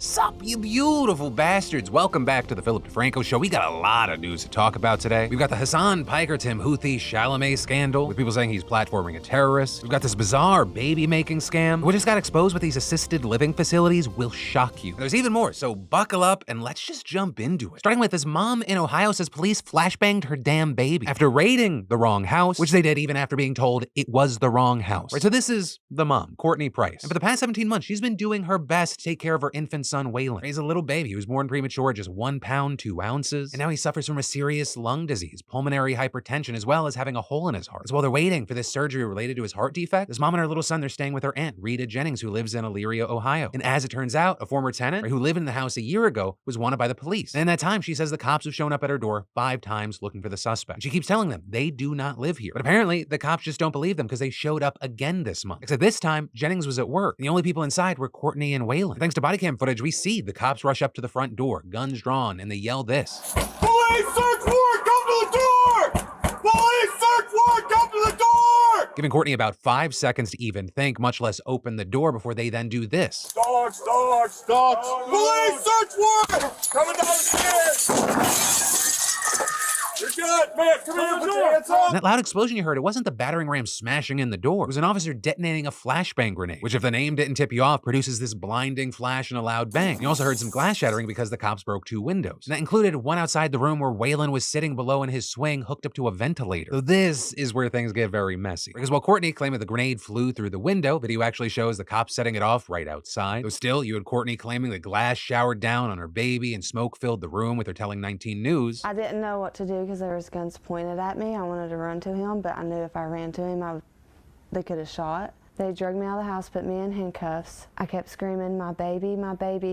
Sup, you beautiful bastards. Welcome back to the Philip DeFranco Show. We got a lot of news to talk about today. We've got the Hasan Piker Tim Houthi Chalamet scandal, with people saying he's platforming a terrorist. We've got this bizarre baby-making scam. What just got exposed with these assisted living facilities will shock you. And there's even more, so buckle up and let's just jump into it. Starting with this mom in Ohio says police flashbanged her damn baby after raiding the wrong house, which they did even after being told it was the wrong house. Right, so this is the mom, Courtney Price. And for the past 17 months, she's been doing her best to take care of her infant son, Waylon. He's a little baby who was born premature, just 1 pound, 2 ounces. And now he suffers from a serious lung disease, pulmonary hypertension, as well as having a hole in his heart. So while they're waiting for this surgery related to his heart defect, this mom and her little son, they're staying with her aunt, Rita Jennings, who lives in Elyria, Ohio. And as it turns out, a former tenant who lived in the house a year ago was wanted by the police. And in that time, she says the cops have shown up at her door 5 times looking for the suspect. And she keeps telling them they do not live here. But apparently, the cops just don't believe them because they showed up again this month. Except this time, Jennings was at work. And the only people inside were Courtney and Waylon. And thanks to body cam footage, we see the cops rush up to the front door, guns drawn, and they yell this. Police search warrant, come to the door! Police search warrant, come to the door! Giving Courtney about 5 seconds to even think, much less open the door before they then do this. Dogs! Police search warrant! Coming down the stairs! You're good, man. Come here, put your hands up. And that loud explosion you heard, it wasn't the battering ram smashing in the door. It was an officer detonating a flashbang grenade, which if the name didn't tip you off, produces this blinding flash and a loud bang. You also heard some glass shattering because the cops broke 2 windows. And that included one outside the room where Waylon was sitting below in his swing, hooked up to a ventilator. So this is where things get very messy. Because while Courtney claimed that the grenade flew through the window, video actually shows the cops setting it off right outside. Though still, you had Courtney claiming the glass showered down on her baby and smoke filled the room, with her telling 19 News. I didn't know what to do because there was guns pointed at me. I wanted to run to him, but I knew if I ran to him, they could have shot. They dragged me out of the house, put me in handcuffs. I kept screaming, my baby,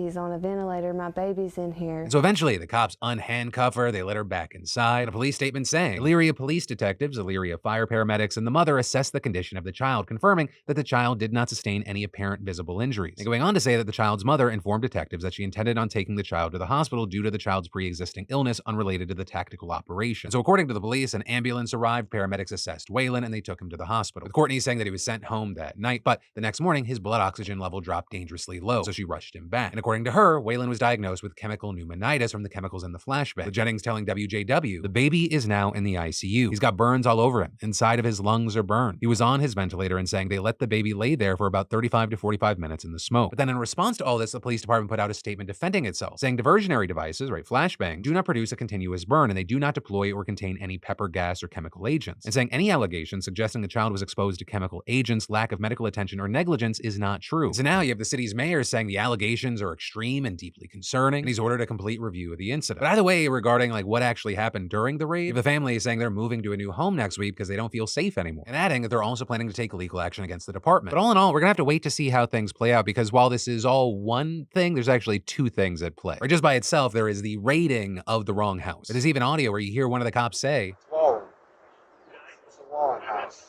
he's on a ventilator, my baby's in here. And so eventually, the cops unhandcuff her, they let her back inside. A police statement saying, Elyria police detectives, Elyria fire paramedics, and the mother assessed the condition of the child, confirming that the child did not sustain any apparent visible injuries. And going on to say that the child's mother informed detectives that she intended on taking the child to the hospital due to the child's pre-existing illness unrelated to the tactical operation. So according to the police, an ambulance arrived, paramedics assessed Waylon, and they took him to the hospital. With Courtney saying that he was sent home that night, but the next morning, his blood oxygen level dropped dangerously low, so she rushed him back. And according to her, Waylon was diagnosed with chemical pneumonitis from the chemicals in the flashbang. With Jennings telling WJW, the baby is now in the ICU. He's got burns all over him. Inside of his lungs are burned. He was on his ventilator, and saying they let the baby lay there for about 35 to 45 minutes in the smoke. But then in response to all this, the police department put out a statement defending itself, saying diversionary devices, right, flashbang, do not produce a continuous burn, and they do not deploy or contain any pepper gas or chemical agents. And saying any allegations suggesting the child was exposed to chemical agents, lack of medical attention, or negligence is not true. So now you have the city's mayor saying the allegations are extreme and deeply concerning, and he's ordered a complete review of the incident. But either way, regarding what actually happened during the raid, the family is saying they're moving to a new home next week because they don't feel safe anymore, and adding that they're also planning to take legal action against the department. But all in all, we're gonna have to wait to see how things play out, because while this is all one thing, there's actually 2 things at play. Or just by itself, there is the raiding of the wrong house. There's even audio where you hear one of the cops say,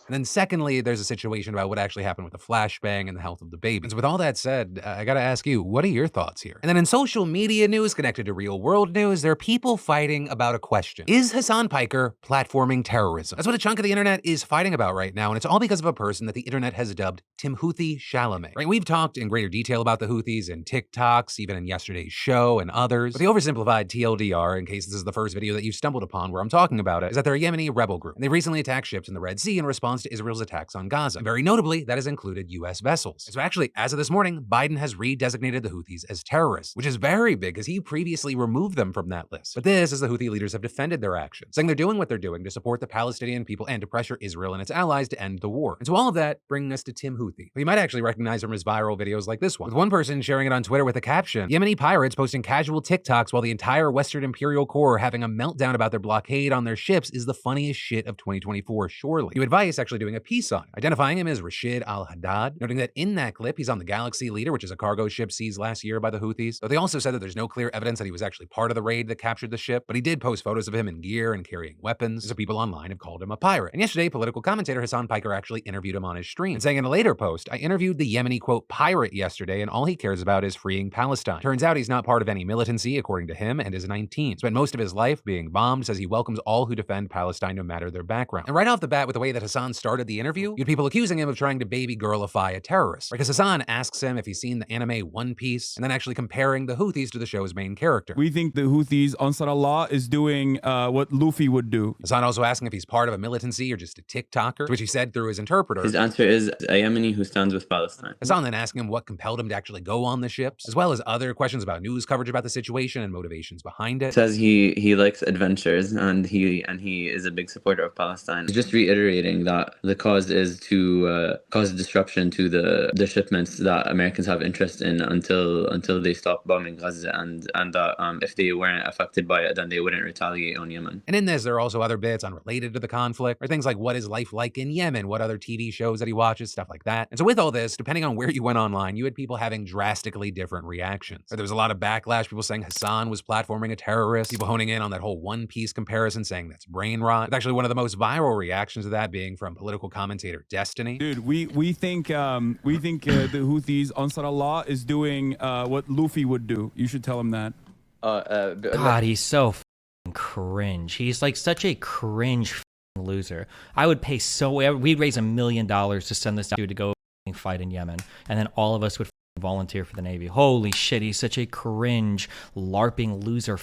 and then secondly, there's a situation about what actually happened with the flashbang and the health of the baby. And so with all that said, I gotta ask you, what are your thoughts here? And then in social media news connected to real world news, there are people fighting about a question. Is Hasan Piker platforming terrorism? That's what a chunk of the internet is fighting about right now, and it's all because of a person that the internet has dubbed Tim Houthi Chalamet. Right? We've talked in greater detail about the Houthis in TikToks, even in yesterday's show and others, but the oversimplified TLDR, in case this is the first video that you stumbled upon where I'm talking about it, is that they're a Yemeni rebel group, and they recently attacked ships in the Red Sea in response to Israel's attacks on Gaza. And very notably, that has included US vessels. And so actually, as of this morning, Biden has redesignated the Houthis as terrorists, which is very big because he previously removed them from that list. But this, as the Houthi leaders have defended their actions, saying they're doing what they're doing to support the Palestinian people and to pressure Israel and its allies to end the war. And so all of that bringing us to Tim Houthi, who you might actually recognize from his viral videos like this one, with one person sharing it on Twitter with a caption, Yemeni pirates posting casual TikToks while the entire Western Imperial Corps having a meltdown about their blockade on their ships is the funniest shit of 2024, surely. New Advice actually doing a piece on it, identifying him as Rashid al-Haddad, noting that in that clip, he's on the Galaxy Leader, which is a cargo ship seized last year by the Houthis. But they also said that there's no clear evidence that he was actually part of the raid that captured the ship, but he did post photos of him in gear and carrying weapons, so people online have called him a pirate. And yesterday, political commentator Hasan Piker actually interviewed him on his stream, and saying in a later post, I interviewed the Yemeni, quote, pirate yesterday, and all he cares about is freeing Palestine. Turns out he's not part of any militancy, according to him, and is 19. Spent most of his life being bombed, says he welcomes all who defend Palestine no matter their background. And right off the bat, with the way that Hassan started the interview, you had people accusing him of trying to baby girlify a terrorist. Because Hassan asks him if he's seen the anime One Piece, and then actually comparing the Houthis to the show's main character. We think the Houthis, Ansar Allah, is doing what Luffy would do. Hassan also asking if he's part of a militancy or just a TikToker, to which he said through his interpreter. His answer is a Yemeni who stands with Palestine. Hassan then asking him what compelled him to actually go on the ships, as well as other questions about news coverage about the situation and motivations behind it. Says he likes adventures and he is a big supporter of Palestine. Just reiterating that the cause is to cause disruption to the shipments that Americans have interest in until they stop bombing Gaza, and that if they weren't affected by it, then they wouldn't retaliate on Yemen. And in this, there are also other bits unrelated to the conflict, or things like what is life like in Yemen, what other TV shows that he watches, stuff like that. And so with all this, depending on where you went online, you had people having drastically different reactions. There was a lot of backlash, people saying Hassan was platforming a terrorist, people honing in on that whole One Piece comparison, saying that's brain rot. With actually one of the most viral reactions to that being from political commentator Destiny. Dude, we think the Houthis, Ansar Allah, is doing what Luffy would do. You should tell him that. God, he's so f***ing cringe. He's like such a cringe f***ing loser. I would pay we'd raise $1 million to send this dude to go f***ing fight in Yemen, and then all of us would f***ing volunteer for the Navy. Holy shit, he's such a cringe, LARPing loser.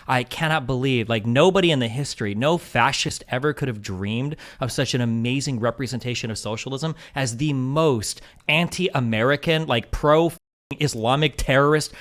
I cannot believe, like, nobody in the history, no fascist ever could have dreamed of such an amazing representation of socialism as the most anti-American, like pro-Islamic terrorist,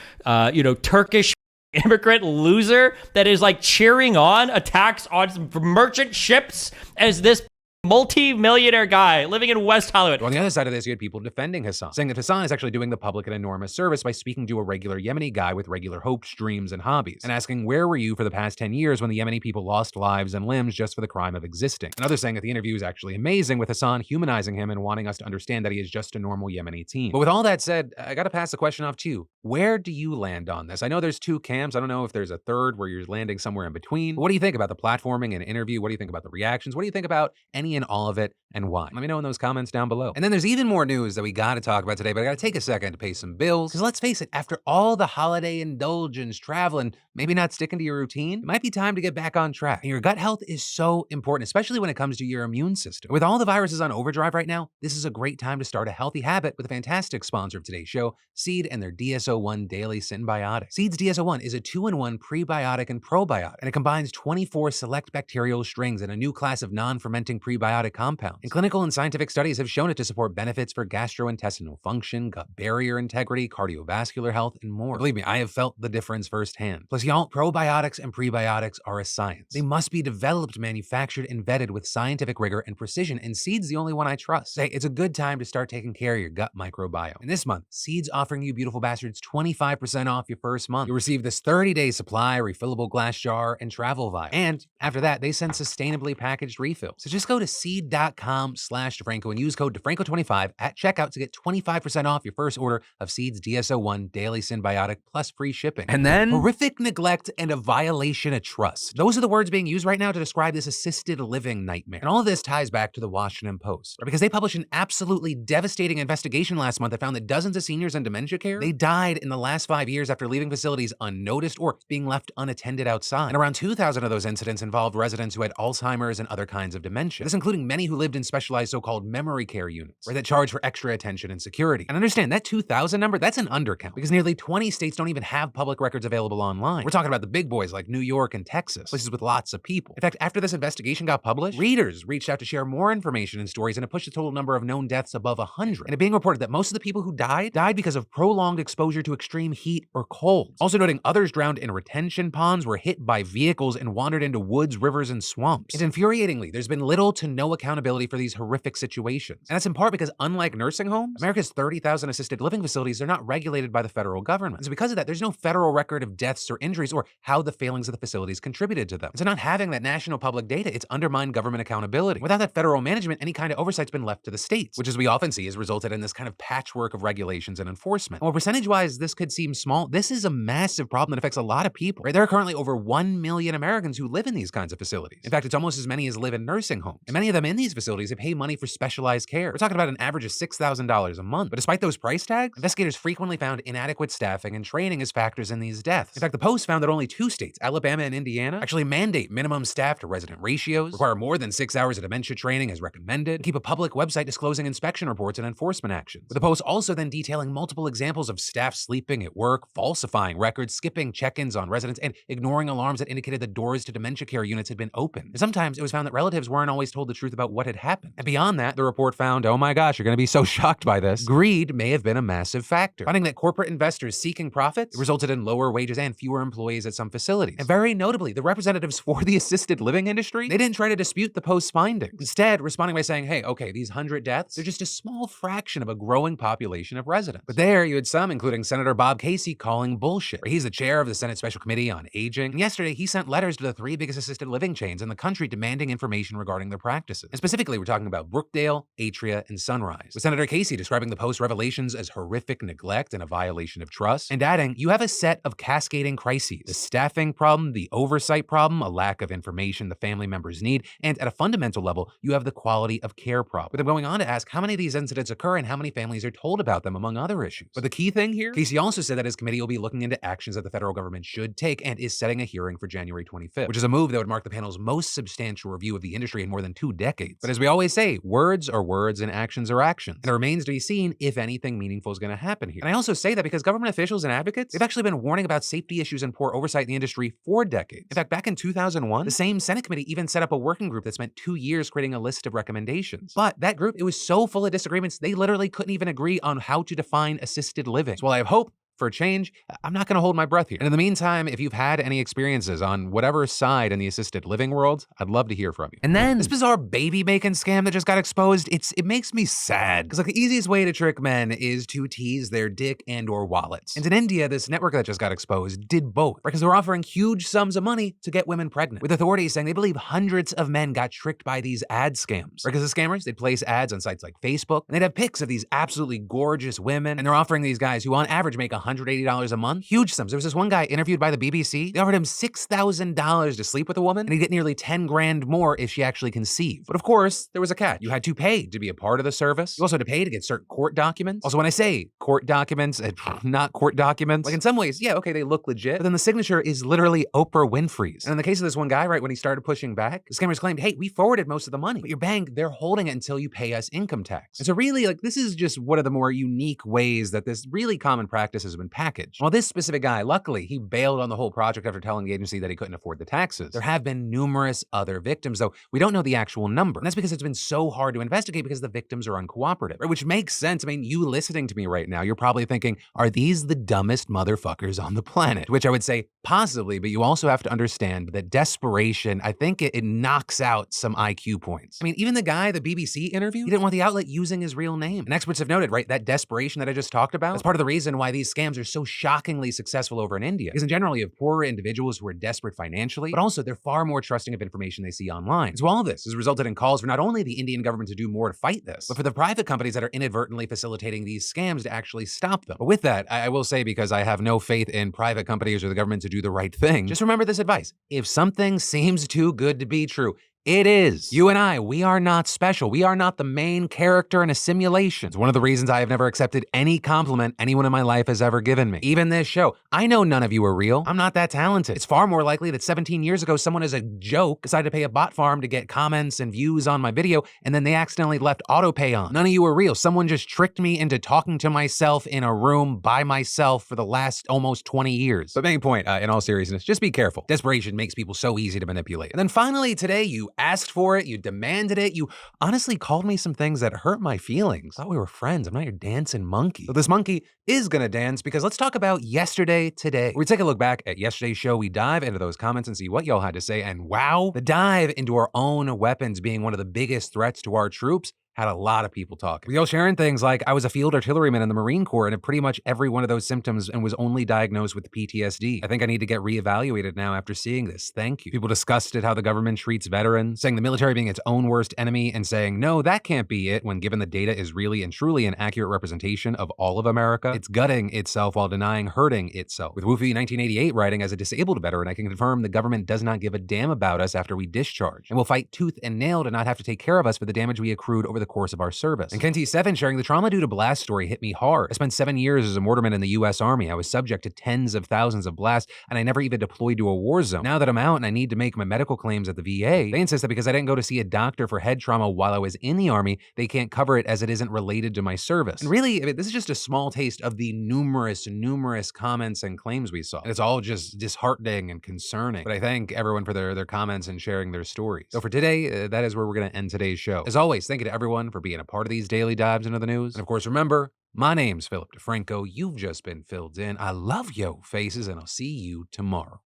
Turkish immigrant loser that is like cheering on attacks on merchant ships as this multi-millionaire guy living in West Hollywood. Well, on the other side of this, you had people defending Hassan, saying that Hassan is actually doing the public an enormous service by speaking to a regular Yemeni guy with regular hopes, dreams, and hobbies, and asking where were you for the past 10 years when the Yemeni people lost lives and limbs just for the crime of existing. And others saying that the interview is actually amazing, with Hassan humanizing him and wanting us to understand that he is just a normal Yemeni teen. But with all that said, I gotta pass the question off to you. Where do you land on this? I know there's two camps. I don't know if there's a third where you're landing somewhere in between. But what do you think about the platforming and interview? What do you think about the reactions? What do you think about any and all of it, and why? Let me know in those comments down below. And then there's even more news that we gotta talk about today, but I gotta take a second to pay some bills. Because let's face it, after all the holiday indulgence, traveling, maybe not sticking to your routine, it might be time to get back on track. And your gut health is so important, especially when it comes to your immune system. With all the viruses on overdrive right now, this is a great time to start a healthy habit with a fantastic sponsor of today's show, Seed and their DSO1 Daily Synbiotic. Seed's DSO1 is a 2-in-1 prebiotic and probiotic, and it combines 24 select bacterial strings and a new class of non-fermenting prebiotic compounds. And clinical and scientific studies have shown it to support benefits for gastrointestinal function, gut barrier integrity, cardiovascular health, and more. Believe me, I have felt the difference firsthand. Plus, y'all, probiotics and prebiotics are a science. They must be developed, manufactured, and vetted with scientific rigor and precision, and Seed's the only one I trust. Say, it's a good time to start taking care of your gut microbiome. And this month, Seed's offering you beautiful bastards 25% off your first month. You'll receive this 30-day supply, refillable glass jar, and travel vial. And after that, they send sustainably packaged refills. So just go to seed.com/DeFranco and use code DeFranco25 at checkout to get 25% off your first order of Seed's DSO1 Daily Synbiotic plus free shipping. And then horrific neglect and a violation of trust. Those are the words being used right now to describe this assisted living nightmare. And all of this ties back to the Washington Post, because they published an absolutely devastating investigation last month that found that dozens of seniors in dementia care, they died in the last 5 years after leaving facilities unnoticed or being left unattended outside. And around 2,000 of those incidents involved residents who had Alzheimer's and other kinds of dementia. This including many who lived in specialized so-called memory care units, or that charge for extra attention and security. And understand, that 2,000 number, that's an undercount, because nearly 20 states don't even have public records available online. We're talking about the big boys like New York and Texas, places with lots of people. In fact, after this investigation got published, readers reached out to share more information and stories, and it pushed the total number of known deaths above 100. And it being reported that most of the people who died because of prolonged exposure to extreme heat or cold. Also noting others drowned in retention ponds, were hit by vehicles, and wandered into woods, rivers, and swamps. And infuriatingly, there's been little to no accountability for these horrific situations. And that's in part because, unlike nursing homes, America's 30,000 assisted living facilities are not regulated by the federal government. And so because of that, there's no federal record of deaths or injuries or how the failings of the facilities contributed to them. And so not having that national public data, it's undermined government accountability. Without that federal management, any kind of oversight's been left to the states, which, as we often see, has resulted in this kind of patchwork of regulations and enforcement. And while percentage-wise this could seem small, this is a massive problem that affects a lot of people. Right? There are currently over 1 million Americans who live in these kinds of facilities. In fact, it's almost as many as live in nursing homes. And Many of them in these facilities, they pay money for specialized care. We're talking about an average of $6,000 a month. But despite those price tags, investigators frequently found inadequate staffing and training as factors in these deaths. In fact, the Post found that only 2 states, Alabama and Indiana, actually mandate minimum staff to resident ratios, require more than 6 hours of dementia training as recommended, and keep a public website disclosing inspection reports and enforcement actions. With the Post also then detailing multiple examples of staff sleeping at work, falsifying records, skipping check-ins on residents, and ignoring alarms that indicated the doors to dementia care units had been open. And sometimes it was found that relatives weren't always told the truth about what had happened. And beyond that, the report found, oh my gosh, you're going to be so shocked by this, greed may have been a massive factor. Finding that corporate investors seeking profits resulted in lower wages and fewer employees at some facilities. And very notably, the representatives for the assisted living industry, they didn't try to dispute the Post's findings. Instead, responding by saying, hey, okay, these 100 deaths, they're just a small fraction of a growing population of residents. But there you had some, including Senator Bob Casey, calling bullshit. He's the chair of the Senate Special Committee on Aging. And yesterday, he sent letters to the 3 biggest assisted living chains in the country demanding information regarding their practices. And specifically, we're talking about Brookdale, Atria, and Sunrise. With Senator Casey describing the Post revelations as horrific neglect and a violation of trust, and adding, you have a set of cascading crises: the staffing problem, the oversight problem, a lack of information the family members need, and at a fundamental level, you have the quality of care problem. With them going on to ask how many of these incidents occur and how many families are told about them, among other issues. But the key thing here, Casey also said that his committee will be looking into actions that the federal government should take and is setting a hearing for January 25th, which is a move that would mark the panel's most substantial review of the industry in more than 2 decades. But as we always say, words are words and actions are actions. And it remains to be seen if anything meaningful is going to happen here. And I also say that because government officials and advocates, they've actually been warning about safety issues and poor oversight in the industry for decades. In fact, back in 2001, the same Senate committee even set up a working group that spent 2 years creating a list of recommendations. But that group, it was so full of disagreements, they literally couldn't even agree on how to define assisted living. So while I have hope for a change, I'm not going to hold my breath here. And in the meantime, if you've had any experiences on whatever side in the assisted living world, I'd love to hear from you. And then this bizarre baby making scam that just got exposed, it makes me sad. Because like the easiest way to trick men is to tease their dick and or wallets. And in India, this network that just got exposed did both, because they were offering huge sums of money to get women pregnant, with authorities saying they believe hundreds of men got tricked by these ad scams. Because the scammers, they'd place ads on sites like Facebook, and they'd have pics of these absolutely gorgeous women, and they're offering these guys who on average make $180 a month, huge sums. There was this one guy interviewed by the BBC. They offered him $6,000 to sleep with a woman, and he'd get nearly 10 grand more if she actually conceived. But of course, there was a catch. You had to pay to be a part of the service. You also had to pay to get certain court documents. Also, when I say court documents, not court documents, like in some ways, yeah, okay, they look legit, but then the signature is literally Oprah Winfrey's. And in the case of this one guy, right, when he started pushing back, the scammers claimed, hey, we forwarded most of the money, but your bank, they're holding it until you pay us income tax. And so really, like, this is just one of the more unique ways that this really common practice has been packaged. While this specific guy, luckily, he bailed on the whole project after telling the agency that he couldn't afford the taxes. There have been numerous other victims, though we don't know the actual number. And that's because it's been so hard to investigate because the victims are uncooperative, right? Which makes sense. I mean, you listening to me right now, you're probably thinking, are these the dumbest motherfuckers on the planet? To which I would say, possibly, but you also have to understand that desperation, I think it knocks out some IQ points. I mean, even the guy the BBC interviewed, he didn't want the outlet using his real name. And experts have noted, right, that desperation that I just talked about, that's part of the reason why these scams are so shockingly successful over in India. Because in general, you have poorer individuals who are desperate financially, but also they're far more trusting of information they see online. So all of this has resulted in calls for not only the Indian government to do more to fight this, but for the private companies that are inadvertently facilitating these scams to actually stop them. But with that, I will say, because I have no faith in private companies or the government to do the right thing, just remember this advice. If something seems too good to be true, it is. You and I, we are not special. We are not the main character in a simulation. It's one of the reasons I have never accepted any compliment anyone in my life has ever given me. Even this show. I know none of you are real. I'm not that talented. It's far more likely that 17 years ago, someone as a joke decided to pay a bot farm to get comments and views on my video, and then they accidentally left autopay on. None of you are real. Someone just tricked me into talking to myself in a room by myself for the last almost 20 years. But main point, in all seriousness, just be careful. Desperation makes people so easy to manipulate. And then finally today, you asked for it, you demanded it, you honestly called me some things that hurt my feelings. Thought we were friends. I'm not your dancing monkey. So this monkey is gonna dance, because let's talk about yesterday today. We take a look back at yesterday's show, we dive into those comments and see what y'all had to say, and wow, the dive into our own weapons being one of the biggest threats to our troops had a lot of people talking. We all sharing things like, I was a field artilleryman in the Marine Corps and had pretty much every one of those symptoms and was only diagnosed with PTSD. I think I need to get reevaluated now after seeing this. Thank you. People discussed at how the government treats veterans, saying the military being its own worst enemy and saying, no, that can't be it, when given the data is really and truly an accurate representation of all of America. It's gutting itself while denying hurting itself. With Woofy 1988 writing, as a disabled veteran, I can confirm the government does not give a damn about us after we discharge, and will fight tooth and nail to not have to take care of us for the damage we accrued over the course of our service. And Kenty7 sharing, the trauma due to blast story hit me hard. I spent 7 years as a mortarman in the US Army. I was subject to tens of thousands of blasts, and I never even deployed to a war zone. Now that I'm out and I need to make my medical claims at the VA, they insist that because I didn't go to see a doctor for head trauma while I was in the Army, they can't cover it as it isn't related to my service. And really, I mean, this is just a small taste of the numerous comments and claims we saw. And it's all just disheartening and concerning. But I thank everyone for their comments and sharing their stories. So for today, that is where we're going to end today's show. As always, thank you to everyone for being a part of these daily dives into the news. And of course, remember, my name's Philip DeFranco. You've just been filled in. I love yo faces, and I'll see you tomorrow.